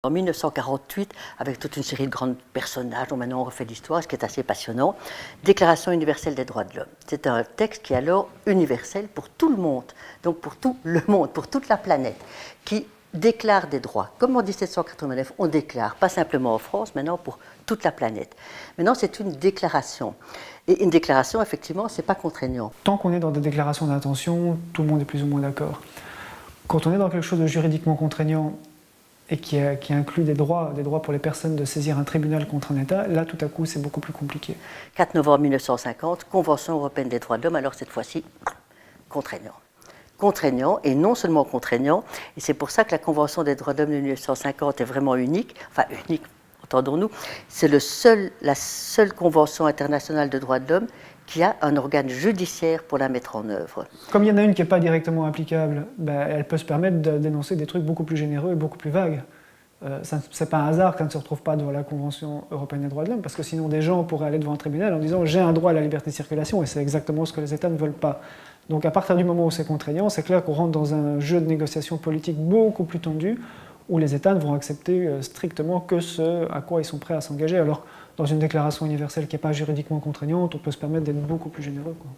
En 1948, avec toute une série de grands personnages dont maintenant on refait l'histoire, ce qui est assez passionnant, Déclaration universelle des droits de l'homme. C'est un texte qui est alors universel pour tout le monde, donc pour tout le monde, pour toute la planète, qui déclare des droits. Comme en 1789, on déclare, pas simplement en France, maintenant pour toute la planète. Maintenant, c'est une déclaration. Et une déclaration, effectivement, ce n'est pas contraignant. Tant qu'on est dans des déclarations d'intention, tout le monde est plus ou moins d'accord. Quand on est dans quelque chose de juridiquement contraignant, et qui inclut des droits pour les personnes de saisir un tribunal contre un État, là tout à coup c'est beaucoup plus compliqué. 4 novembre 1950, Convention européenne des droits de l'homme, alors cette fois-ci contraignant. Contraignant, et non seulement contraignant, et c'est pour ça que la Convention des droits de l'homme de 1950 est vraiment unique, enfin unique, entendons-nous, c'est la seule convention internationale de droits de l'homme qui a un organe judiciaire pour la mettre en œuvre. Comme il y en a une qui n'est pas directement applicable, elle peut se permettre de dénoncer des trucs beaucoup plus généreux et beaucoup plus vagues. C'est pas un hasard qu'elle ne se retrouve pas devant la Convention européenne des droits de l'homme, parce que sinon des gens pourraient aller devant un tribunal en disant « j'ai un droit à la liberté de circulation » et c'est exactement ce que les États ne veulent pas. Donc à partir du moment où c'est contraignant, c'est clair qu'on rentre dans un jeu de négociation politique beaucoup plus tendu, où les États ne vont accepter strictement que ce à quoi ils sont prêts à s'engager. Alors, dans une déclaration universelle qui n'est pas juridiquement contraignante, on peut se permettre d'être beaucoup plus généreux, quoi.